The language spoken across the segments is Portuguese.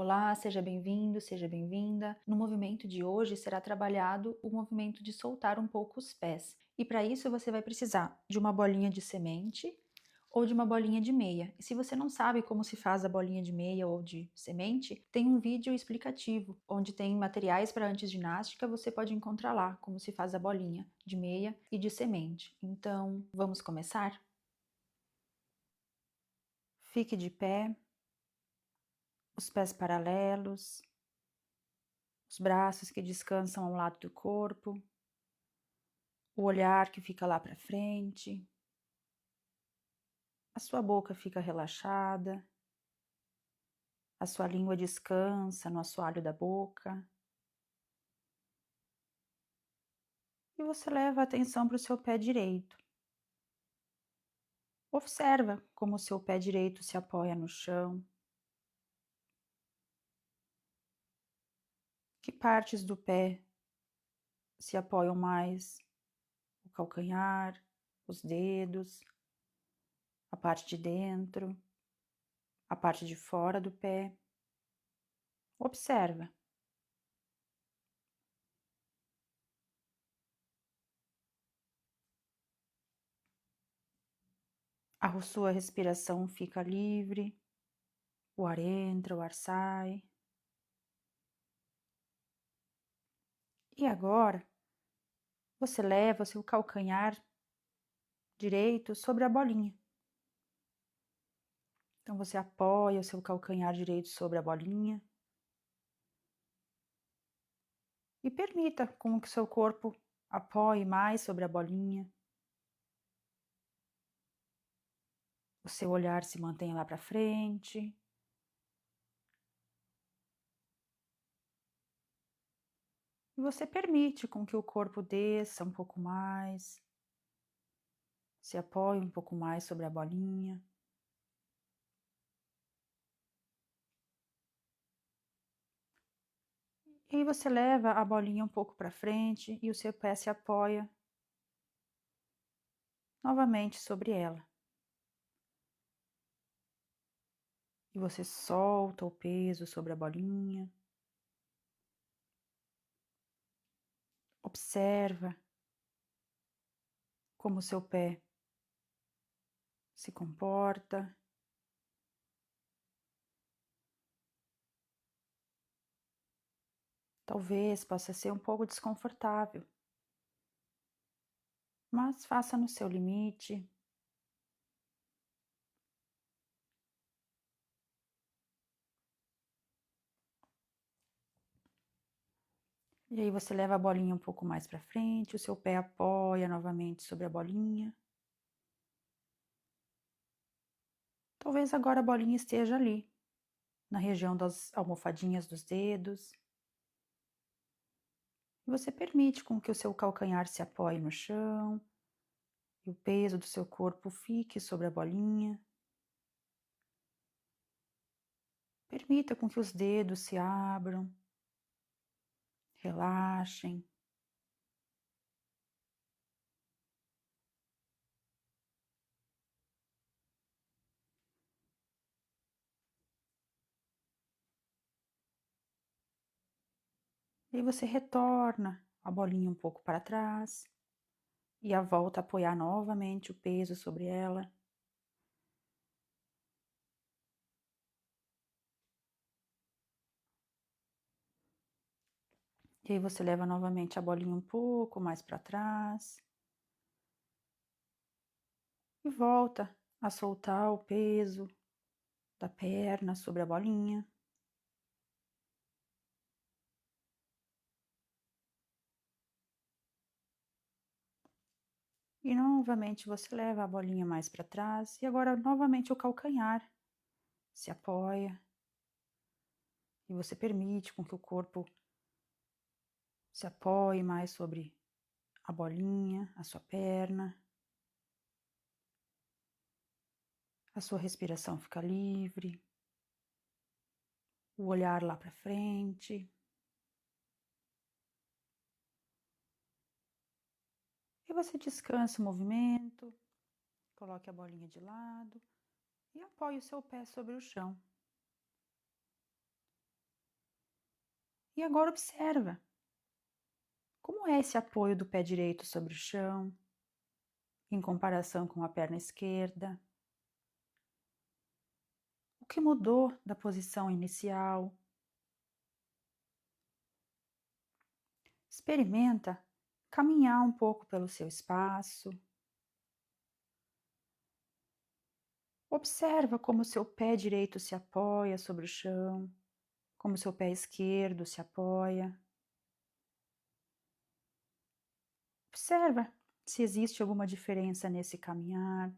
Olá, seja bem-vindo, seja bem-vinda. No movimento de hoje será trabalhado o movimento de soltar um pouco os pés. E para isso você vai precisar de uma bolinha de semente ou de uma bolinha de meia. E se você não sabe como se faz a bolinha de meia ou de semente, tem um vídeo explicativo onde tem materiais para antes ginástica, você pode encontrar lá como se faz a bolinha de meia e de semente. Então, vamos começar? Fique de pé, os pés paralelos, os braços que descansam ao lado do corpo, o olhar que fica lá para frente, a sua boca fica relaxada, a sua língua descansa no assoalho da boca. E você leva a atenção para o seu pé direito. Observa como o seu pé direito se apoia no chão. Que partes do pé se apoiam mais? O calcanhar, os dedos, a parte de dentro, a parte de fora do pé. Observa. A sua respiração fica livre, o ar entra, o ar sai. E agora, você leva o seu calcanhar direito sobre a bolinha. Então você apoia o seu calcanhar direito sobre a bolinha e permita com que o seu corpo apoie mais sobre a bolinha. O seu olhar se mantenha lá para frente. E você permite com que o corpo desça um pouco mais, se apoie um pouco mais sobre a bolinha. E aí você leva a bolinha um pouco para frente e o seu pé se apoia novamente sobre ela. E você solta o peso sobre a bolinha. Observa como o seu pé se comporta. Talvez possa ser um pouco desconfortável, mas faça no seu limite. E aí você leva a bolinha um pouco mais para frente, o seu pé apoia novamente sobre a bolinha. Talvez agora a bolinha esteja ali, na região das almofadinhas dos dedos. E você permite com que o seu calcanhar se apoie no chão e o peso do seu corpo fique sobre a bolinha. Permita com que os dedos se abram, relaxem. E aí você retorna a bolinha um pouco para trás e a volta a apoiar novamente o peso sobre ela. E aí você leva novamente a bolinha um pouco mais para trás e volta a soltar o peso da perna sobre a bolinha. E novamente você leva a bolinha mais para trás e agora novamente o calcanhar se apoia e você permite com que o corpo se apoie mais sobre a bolinha, a sua perna. A sua respiração fica livre, o olhar lá para frente. E você descansa o movimento, coloque a bolinha de lado e apoie o seu pé sobre o chão. E agora observa como é esse apoio do pé direito sobre o chão, em comparação com a perna esquerda. O que mudou da posição inicial? Experimenta caminhar um pouco pelo seu espaço. Observa como seu pé direito se apoia sobre o chão, como seu pé esquerdo se apoia. Observa se existe alguma diferença nesse caminhar.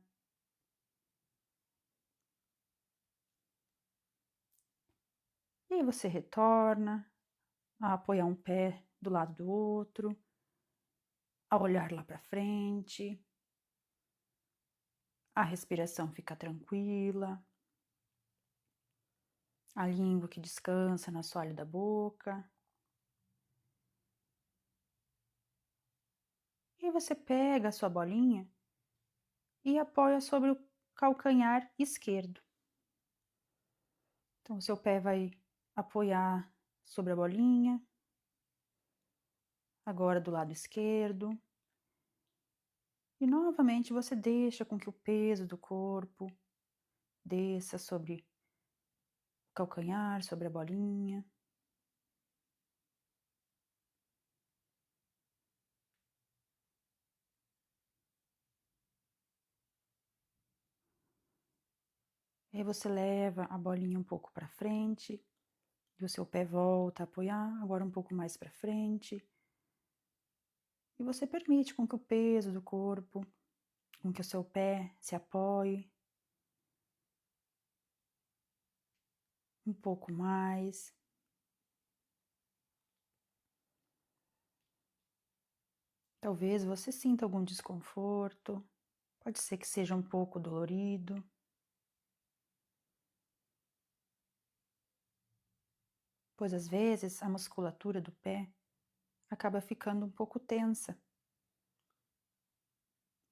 E aí você retorna a apoiar um pé do lado do outro, a olhar lá para frente. A respiração fica tranquila. A língua que descansa no assoalho da boca. E você pega a sua bolinha e apoia sobre o calcanhar esquerdo. Então, o seu pé vai apoiar sobre a bolinha, agora do lado esquerdo. E novamente você deixa com que o peso do corpo desça sobre o calcanhar, sobre a bolinha. E aí você leva a bolinha um pouco para frente, e o seu pé volta a apoiar, agora um pouco mais para frente. E você permite com que o peso do corpo, com que o seu pé se apoie um pouco mais. Talvez você sinta algum desconforto, pode ser que seja um pouco dolorido. Pois às vezes a musculatura do pé acaba ficando um pouco tensa,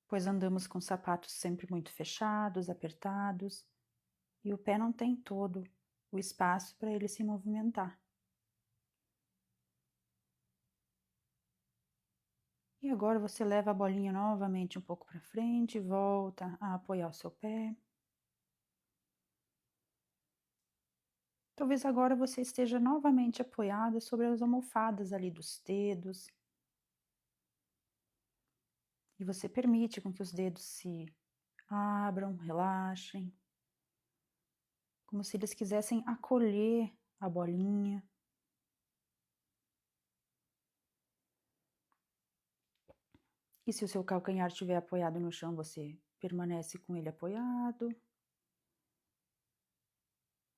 pois andamos com sapatos sempre muito fechados, apertados, e o pé não tem todo o espaço para ele se movimentar. E agora você leva a bolinha novamente um pouco para frente, volta a apoiar o seu pé. Talvez agora você esteja novamente apoiada sobre as almofadas ali dos dedos. E você permite com que os dedos se abram, relaxem, como se eles quisessem acolher a bolinha. E se o seu calcanhar estiver apoiado no chão, você permanece com ele apoiado.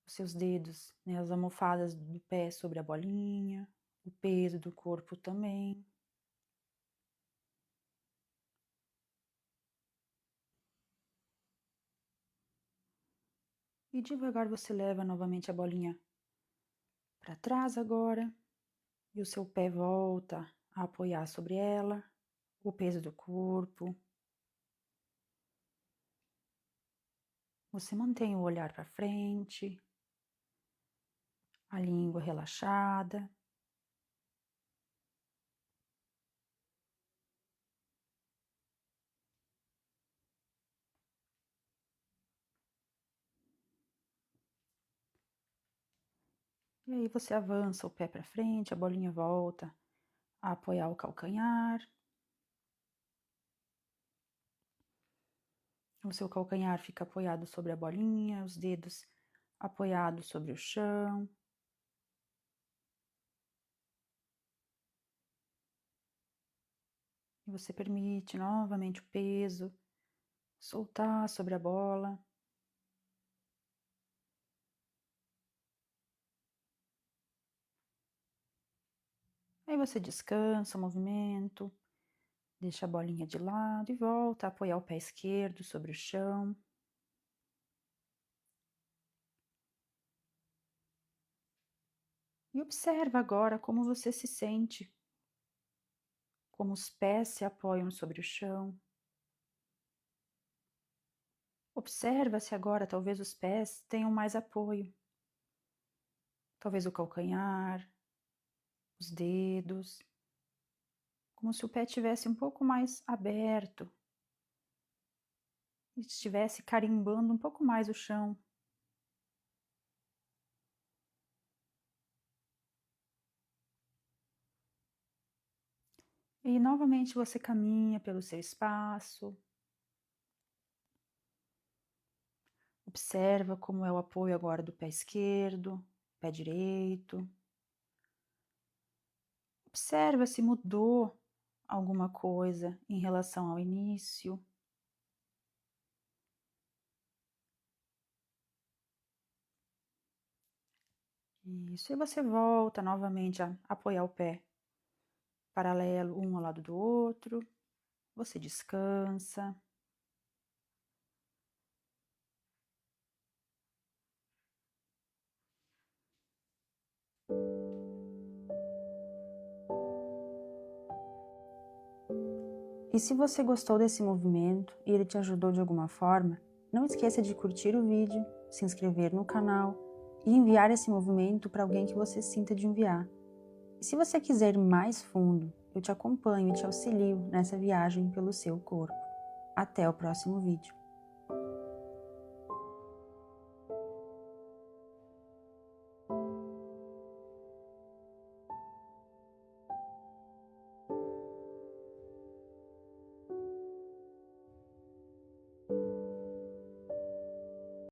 Os seus dedos, né, as almofadas do pé sobre a bolinha, o peso do corpo também. E devagar você leva novamente a bolinha para trás agora. E o seu pé volta a apoiar sobre ela, o peso do corpo. Você mantém o olhar para frente, a língua relaxada. E aí você avança o pé para frente, a bolinha volta a apoiar o calcanhar. O seu calcanhar fica apoiado sobre a bolinha, os dedos apoiados sobre o chão. E você permite novamente o peso soltar sobre a bola. Aí você descansa o movimento, deixa a bolinha de lado e volta a apoiar o pé esquerdo sobre o chão. E observa agora como você se sente, como os pés se apoiam sobre o chão. Observa se agora talvez os pés tenham mais apoio. Talvez o calcanhar, os dedos, como se o pé estivesse um pouco mais aberto e estivesse carimbando um pouco mais o chão. E novamente você caminha pelo seu espaço, observa como é o apoio agora do pé esquerdo, pé direito. Observa se mudou alguma coisa em relação ao início. Isso, e você volta novamente a apoiar o pé paralelo um ao lado do outro. Você descansa. E se você gostou desse movimento e ele te ajudou de alguma forma, não esqueça de curtir o vídeo, se inscrever no canal e enviar esse movimento para alguém que você sinta de enviar. E se você quiser ir mais fundo, eu te acompanho e te auxilio nessa viagem pelo seu corpo. Até o próximo vídeo.